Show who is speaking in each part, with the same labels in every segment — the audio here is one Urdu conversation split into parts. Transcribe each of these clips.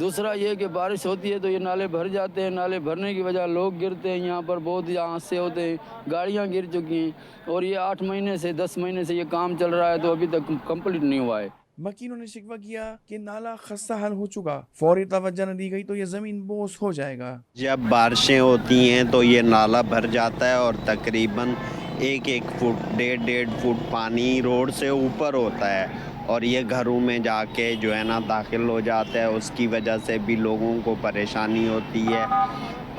Speaker 1: دوسرا یہ کہ بارش ہوتی ہے تو یہ نالے بھر جاتے ہیں، نالے بھرنے کی وجہ لوگ گرتے ہیں، یہاں پر بہت حادثے ہوتے ہیں، گاڑیاں گر چکی ہیں، اور یہ 8 مہینے سے 10 مہینے سے یہ کام چل رہا ہے تو ابھی تک کمپلیٹ نہیں ہوا ہے۔
Speaker 2: مکینوں نے شکوہ کیا کہ نالا خستہ حال ہو چکا، فوری توجہ نہ دی گئی تو یہ زمین بوس ہو جائے گا۔
Speaker 3: جب بارشیں ہوتی ہیں تو یہ نالا بھر جاتا ہے اور تقریباً 1 فٹ 1.5 فٹ پانی روڈ سے اوپر ہوتا ہے، اور یہ گھروں میں جا کے جو ہے نا داخل ہو جاتا ہے، اس کی وجہ سے بھی لوگوں کو پریشانی ہوتی ہے،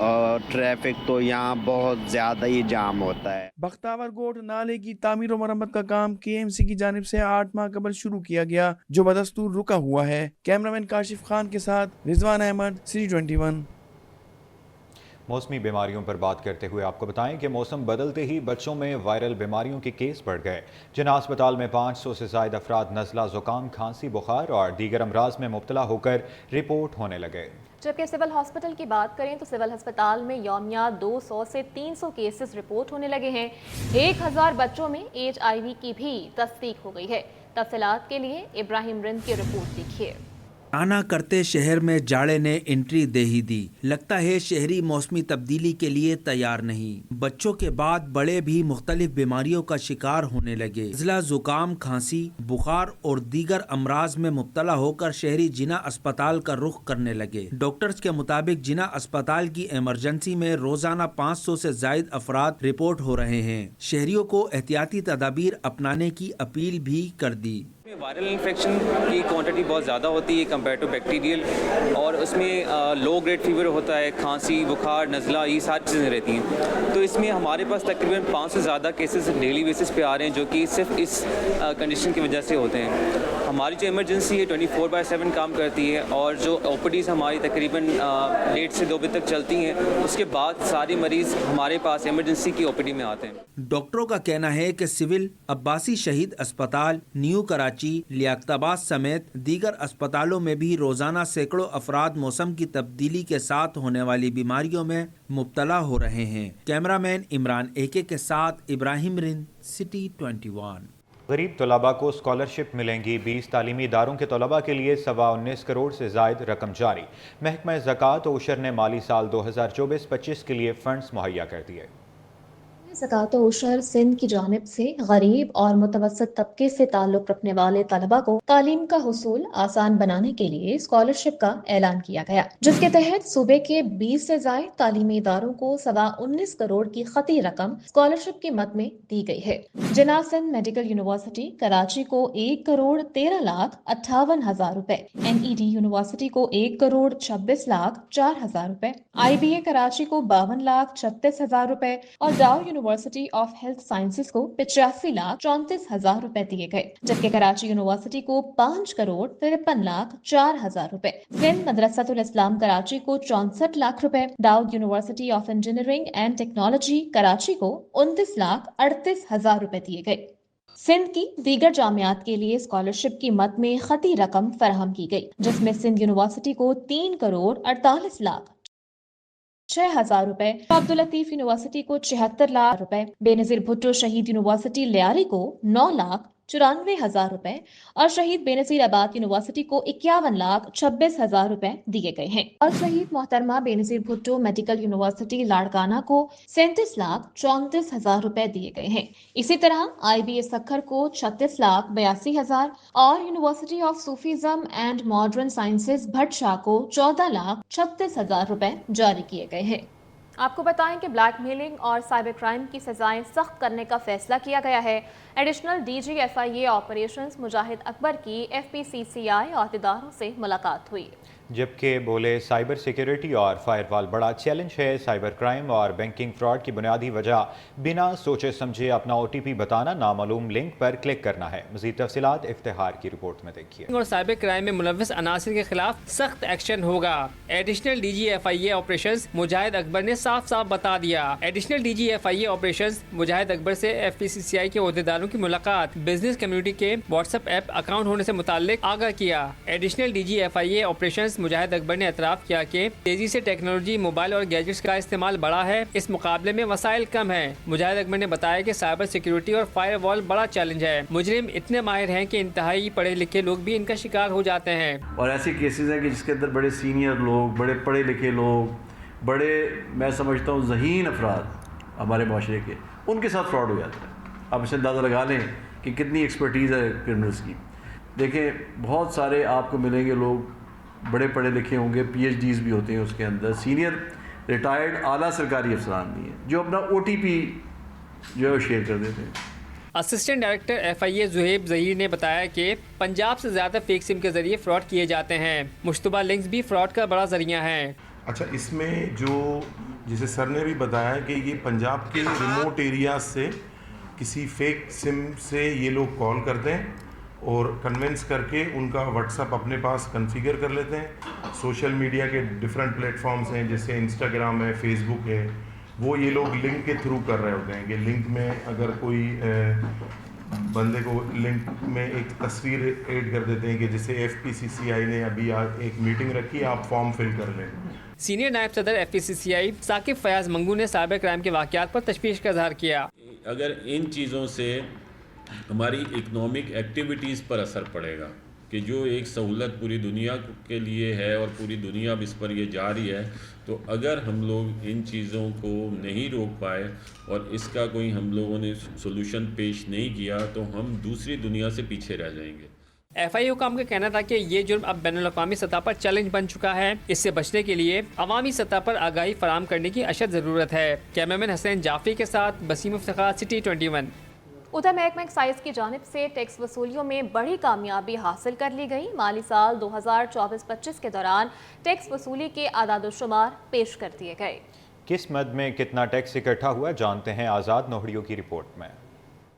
Speaker 3: اور ٹریفک تو یہاں بہت زیادہ ہی جام ہوتا ہے۔
Speaker 2: بختاور گوٹ نالے کی تعمیر و مرمت کا کام KMC کی جانب سے 8 ماہ قبل شروع کیا گیا، جو بدستور رکا ہوا ہے۔ کیمرامین کاشف خان کے ساتھ رضوان احمد، City 21۔
Speaker 4: موسمی بیماریوں پر بات کرتے ہوئے آپ کو بتائیں کہ موسم بدلتے ہی بچوں میں وائرل بیماریوں کے کیس بڑھ گئے۔ جناح اسپتال میں 500 سے زائد افراد نزلہ، زکام، کھانسی، بخار اور دیگر امراض میں مبتلا ہو کر رپورٹ ہونے لگے۔
Speaker 5: جبکہ سول ہاسپٹل کی بات کریں تو سول ہسپتال میں یومیہ 200 سے 300 کیسز رپورٹ ہونے لگے ہیں۔ 1000 بچوں میں HIV کی بھی تصدیق ہو گئی ہے۔ تفصیلات کے لیے ابراہیم رند کی رپورٹ دیکھیے۔
Speaker 6: آنا کرتے شہر میں جاڑے نے انٹری دے ہی دی، لگتا ہے شہری موسمی تبدیلی کے لیے تیار نہیں۔ بچوں کے بعد بڑے بھی مختلف بیماریوں کا شکار ہونے لگے۔ نزلہ، زکام، کھانسی، بخار اور دیگر امراض میں مبتلا ہو کر شہری جناح اسپتال کا رخ کرنے لگے۔ ڈاکٹرز کے مطابق جناح اسپتال کی ایمرجنسی میں روزانہ 500 سے زائد افراد رپورٹ ہو رہے ہیں۔ شہریوں کو احتیاطی تدابیر اپنانے کی اپیل بھی کر دی۔
Speaker 7: وائرل انفیکشن کی کوانٹٹی بہت زیادہ ہوتی ہے کمپیئر ٹو بیکٹیریل، اور اس میں لو گریڈ فیور ہوتا ہے، کھانسی، بخار، نزلہ، یہ ساری چیزیں رہتی ہیں۔ تو اس میں ہمارے پاس تقریباً 500 سے زیادہ کیسز ڈیلی بیسس پہ آ رہے ہیں، جو کہ صرف اس کنڈیشن کی وجہ سے ہوتے ہیں۔ ہماری جو ایمرجنسی ہے 24/7 کام کرتی ہے، اور جو OPDs ہماری تقریباً 1:30 سے 2 بجے تک چلتی ہیں، اس کے بعد سارے مریض ہمارے پاس ایمرجنسی کی OPD میں آتے ہیں۔
Speaker 6: ڈاکٹروں کا کہنا ہے کہ سول، عباسی شہید اسپتال، نیو کراچی، لیاقت آباد سمیت دیگر اسپتالوں میں بھی روزانہ سینکڑوں افراد موسم کی تبدیلی کے ساتھ ہونے والی بیماریوں میں مبتلا ہو رہے ہیں۔ کیمرامین عمران AK کے ساتھ ابراہیم رند، City 21۔
Speaker 4: غریب طلباء کو اسکالرشپ ملیں گی۔ 20 تعلیمی اداروں کے طلباء کے لیے 19.25 کروڑ سے زائد رقم جاری۔ محکمہ زکوٰۃ و عشر نے مالی سال 2024-25 کے لیے فنڈز مہیا کر دیے۔
Speaker 5: زکوٰۃ و عشر سندھ کی جانب سے غریب اور متوسط طبقے سے تعلق رکھنے والے طلباء کو تعلیم کا حصول آسان بنانے کے لیے اسکالرشپ کا اعلان کیا گیا، جس کے تحت صوبے کے 20 سے زائد تعلیمی اداروں کو 19.25 کروڑ کی خطی رقم اسکالرشپ کی مد میں دی گئی ہے۔ جناح سندھ میڈیکل یونیورسٹی کراچی کو 1,13,58,000 روپے، NED یونیورسٹی کو 1,26,04,000 روپے، IBA کراچی کو 52,36,000 روپے اور ڈاؤ یونیورسٹی آف ہیلتھ سائنسز کو 85,34,000 روپے دیے گئے، جبکہ کراچی یونیورسٹی کو 5,53,04,000 روپے، سندھ مدرسۃ الاسلام کراچی کو 64 لاکھ روپے، Dawood university of engineering and technology Karachi کو 29,38,000 روپے دیے گئے۔ سندھ کی دیگر جامعات کے لیے اسکالرشپ کی مد میں خطی رقم فراہم کی گئی، جس میں سندھ یونیورسٹی کو 3,48,06,000 روپے، عبداللطیف یونیورسٹی کو 76 لاکھ روپے، بے نظیر بھٹو شہید یونیورسٹی لیاری کو 9,94,000 روپے اور شہید بے نظیر آباد یونیورسٹی کو 51,26,000 روپے دیے گئے ہیں، اور شہید محترمہ بے نظیر بھٹو میڈیکل یونیورسٹی لاڑکانہ کو 37,34,000 روپے دیے گئے ہیں۔ اسی طرح IBA سکھر کو 36,82,000 اور university of sufism and modern sciences Bhit Shah کو 14,36,000 روپے جاری کیے گئے ہیں۔ آپ کو بتائیں کہ بلیک میلنگ اور سائبر کرائم کی سزائیں سخت کرنے کا فیصلہ کیا گیا ہے۔ ایڈیشنل DG FIA آپریشنز مجاہد اکبر کی FPCCI عہدیداروں سے ملاقات ہوئی،
Speaker 4: جبکہ بولے سائبر سیکیورٹی اور فائر وال بڑا چیلنج ہے۔ سائبر کرائم اور بینکنگ فراڈ کی بنیادی وجہ بنا سوچے سمجھے اپنا OTP بتانا، نامعلوم لنک پر کلک کرنا ہے۔ مزید تفصیلات افتخار کی رپورٹ میں دیکھیے۔
Speaker 8: اور سائبر کرائم میں ملوث عناصر کے خلاف سخت ایکشن ہوگا، ایڈیشنل DG FIA آپریشنز مجاہد اکبر نے صاف صاف بتا دیا۔ ایڈیشنل DG FIA آپریشنز مجاہد اکبر سے FPCCI کے عہدیداروں کی ملاقات، بزنس کمیونٹی کے واٹس ایپ اکاؤنٹ ہونے سے متعلق آگاہ کیا۔ Additional DG FIA operations FIS مجاہد اکبر نے اعتراف کیا کہ تیزی سے ٹیکنالوجی، موبائل اور گیجٹس کا استعمال بڑا ہے، اس مقابلے میں وسائل کم ہیں۔ مجاہد اکبر نے بتایا کہ سائبر سیکیورٹی اور فائر وال بڑا چیلنج ہے، مجرم اتنے ماہر ہیں کہ انتہائی پڑھے لکھے لوگ بھی ان کا شکار ہو جاتے ہیں۔
Speaker 9: اور ایسے کیسز ہیں کہ جس کے اندر بڑے سینئر لوگ، بڑے پڑھے لکھے لوگ، بڑے میں سمجھتا ہوں ذہین افراد ہمارے معاشرے کے، ان کے ساتھ فراڈ ہو جاتا ہے۔ آپ اسے اندازہ لگا لیں کہ کتنی ایکسپرٹیز ہے کرمنلس کی۔ دیکھیں بہت سارے آپ کو ملیں گے لوگ بڑے پڑھے لکھے ہوں گے، PhDs بھی ہوتے ہیں اس کے اندر، سینئر ریٹائرڈ اعلیٰ سرکاری افسران بھی ہیں جو اپنا OTP جو ہے وہ شیئر کر دیتے ہیں۔
Speaker 8: Assistant director FIA Zohaib Zaheer نے بتایا کہ پنجاب سے زیادہ فیک سم کے ذریعے فراڈ کیے جاتے ہیں، مشتبہ لنکس بھی فراڈ کا بڑا ذریعہ ہیں۔
Speaker 10: اچھا، اس میں جو جسے سر نے بھی بتایا کہ یہ پنجاب کے ریموٹ ایریاز سے کسی فیک سم سے یہ لوگ کال کرتے ہیں اور کنونس کر کے ان کا واٹس ایپ اپنے پاس کنفیگر کر لیتے ہیں۔ سوشل میڈیا کے ڈفرینٹ پلیٹ فارمز ہیں جیسے انسٹاگرام ہے، فیس بک ہے، وہ یہ لوگ لنک کے تھرو کر رہے ہوتے ہیں کہ لنک میں اگر کوئی بندے کو لنک میں ایک تصویر ایڈ کر دیتے ہیں کہ جیسے FPCCI نے ابھی ایک میٹنگ رکھی ہے، آپ فارم فل کر لیں۔
Speaker 8: سینئر نائب صدر FPCCI ثاقب فیاض منگو نے سائبر کرائم کے واقعات پر تشویش کا اظہار کیا۔
Speaker 11: اگر ان چیزوں سے ہماری اکنامک ایکٹیویٹیز پر اثر پڑے گا کہ جو ایک سہولت پوری دنیا کے لیے ہے اور پوری دنیا اب اس پر یہ جا رہی ہے، تو اگر ہم لوگ ان چیزوں کو نہیں روک پائے اور اس کا کوئی ہم لوگوں نے سولوشن پیش نہیں کیا تو ہم دوسری دنیا سے پیچھے رہ جائیں گے۔
Speaker 8: FIA حکام کا کہنا تھا کہ یہ جرم اب بین الاقوامی سطح پر چیلنج بن چکا ہے، اس سے بچنے کے لیے عوامی سطح پر آگاہی فراہم کرنے کی اشد ضرورت ہے۔ کیمرامین حسین جعفری کے ساتھ بسیم افتخار، سٹی 21۔
Speaker 5: ادھر محکمہ ایکسائز کی جانب سے ٹیکس وصولیوں میں بڑی کامیابی حاصل کر لی گئی۔ مالی سال 2024-25 کے دوران ٹیکس وصولی کے اعداد و شمار پیش کر دیے گئے۔
Speaker 4: کس مد میں کتنا ٹیکس اکٹھا ہوا جانتے ہیں آزاد نوہڑیوں کی رپورٹ میں۔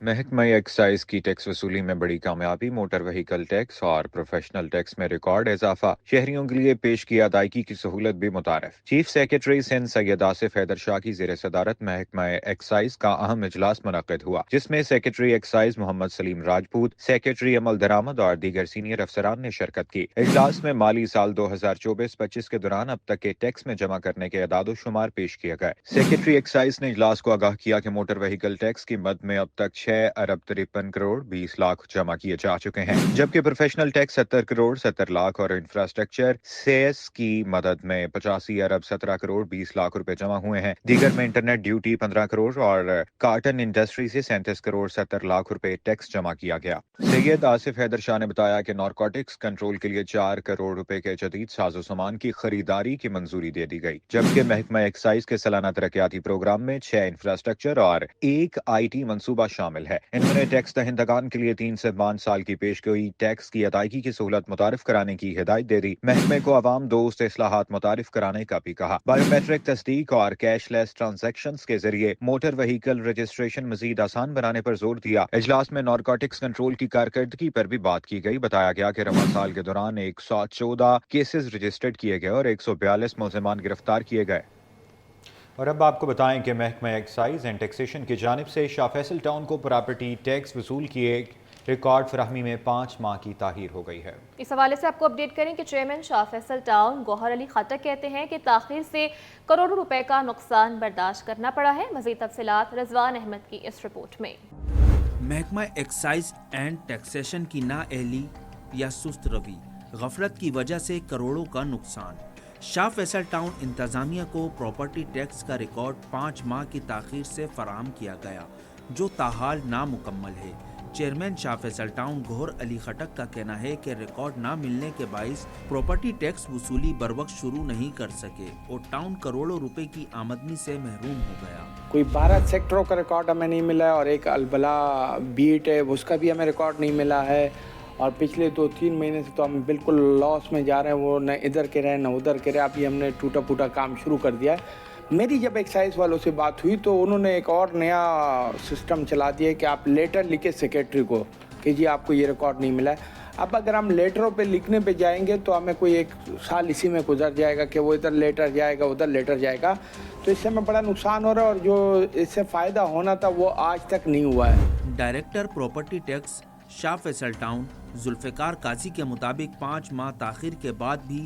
Speaker 4: محکمہ ایکسائز کی ٹیکس وصولی میں بڑی کامیابی، موٹر وہیکل ٹیکس اور پروفیشنل ٹیکس میں ریکارڈ اضافہ، شہریوں کے لیے پیش کی ادائیگی کی سہولت بھی متعارف۔ چیف سیکرٹری سندھ سید آصف حیدر شاہ کی زیر صدارت محکمہ ایکسائز کا اہم اجلاس منعقد ہوا، جس میں سیکرٹری ایکسائز محمد سلیم راجپوت، سیکرٹری عمل درآمد اور دیگر سینئر افسران نے شرکت کی۔ اجلاس میں مالی سال 2024-25 کے دوران اب تک کے ٹیکس میں جمع کرنے کے اعداد و شمار پیش کیے گئے۔ سیکرٹری ایکسائز نے اجلاس کو آگاہ کیا کہ موٹر وہیکل ٹیکس کی مد میں اب تک 6 ارب 53 کروڑ 20 لاکھ جمع کیے جا چکے ہیں، جبکہ پروفیشنل ٹیکس 70 کروڑ 70 لاکھ اور انفراسٹرکچر سیس کی مدد میں 85 ارب 17 کروڑ 20 لاکھ روپے جمع ہوئے ہیں۔ دیگر میں انٹرنیٹ ڈیوٹی 15 کروڑ اور کاٹن انڈسٹری سے 37 کروڑ 70 لاکھ روپے ٹیکس جمع کیا گیا۔ سید آصف حیدر شاہ نے بتایا کہ نارکوٹکس کنٹرول کے لیے 4 کروڑ روپے کے جدید ساز و سامان کی خریداری کی منظوری دے دی گئی، جبکہ محکمہ ایکسائز کے سالانہ ترقیاتی پروگرام میں 6 انفراسٹرکچر اور 1 IT منصوبہ شامل ہے۔ انہوں نے ٹیکس دہندگان کے لیے 3 سے 5 سال کی پیش گوئی ٹیکس کی ادائیگی کی سہولت متعارف کرانے کی ہدایت دے دی۔ محکمے کو عوام دوست اصلاحات متعارف کرانے کا بھی کہا۔ بایو میٹرک تصدیق اور کیش لیس ٹرانزیکشنز کے ذریعے موٹر وہیکل رجسٹریشن مزید آسان بنانے پر زور دیا۔ اجلاس میں نارکوٹکس کنٹرول کی کارکردگی پر بھی بات کی گئی۔ بتایا گیا کہ رواں سال کے دوران 114 کیسز رجسٹرڈ کیے گئے اور 142 ملزمان گرفتار کیے گئے۔ اور اب آپ کو بتائیں کہ محکمہ ایکسائز اینڈ ٹیکسیشن کی جانب سے شاہ فیصل ٹاؤن کو پراپرٹی ٹیکس وصول کی ایک ریکارڈ فراہمی میں 5 ماہ کی تاخیر ہو گئی ہے۔
Speaker 5: اس حوالے سے آپ کو اپڈیٹ کریں کہ چیئرمین شاہ فیصل ٹاؤن گوہر علی خٹک کہتے ہیں کہ تاخیر سے کروڑوں روپے کا نقصان برداشت کرنا پڑا ہے۔ مزید تفصیلات رضوان احمد کی اس رپورٹ میں۔
Speaker 6: محکمہ ایکسائز اینڈ ٹیکسیشن کی نااہلی یا سست روی، غفلت کی وجہ سے کروڑوں کا نقصان۔ شاہ فیصل ٹاؤن انتظامیہ کو پراپرٹی ٹیکس کا ریکارڈ 5 ماہ کی تاخیر سے فراہم کیا گیا، جو تاحال نامکمل ہے۔ چیئرمین شاہ فیصل ٹاؤن گوہر علی خٹک کا کہنا ہے کہ ریکارڈ نہ ملنے کے باعث پراپرٹی ٹیکس وصولی بروقت شروع نہیں کر سکے اور ٹاؤن کروڑوں روپے کی آمدنی سے محروم ہو گیا۔
Speaker 12: کوئی 12 سیکٹروں کا ریکارڈ ہمیں نہیں ملا ہے اور ایک البلا بیٹ ہے اس کا بھی ہمیں ریکارڈ نہیں ملا ہے، اور پچھلے 2-3 مہینے سے تو ہم بالکل لاس میں جا رہے ہیں، وہ نہ ادھر کے رہے نہ ادھر کے رہے۔ ابھی ہم نے ٹوٹا پھوٹا کام شروع کر دیا ہے۔ میری جب ایکسائز والوں سے بات ہوئی تو انہوں نے ایک اور نیا سسٹم چلا دیا ہے کہ آپ لیٹر لکھے سیکرٹری کو کہ جی آپ کو یہ ریکارڈ نہیں ملا ہے۔ اب اگر ہم لیٹروں پہ لکھنے پہ جائیں گے تو ہمیں کوئی 1 سال اسی میں گزر جائے گا کہ وہ ادھر لیٹر جائے گا ادھر لیٹر جائے گا، تو اس سے ہمیں بڑا نقصان ہو رہا ہے اور جو اس سے فائدہ ہونا تھا وہ آج تک نہیں ہوا ہے۔
Speaker 6: ڈائریکٹر پراپرٹی ٹیکس شاہ فیصل ٹاؤن ذوالفقار قاضی کے مطابق 5 ماہ تاخیر کے بعد بھی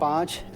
Speaker 13: 5,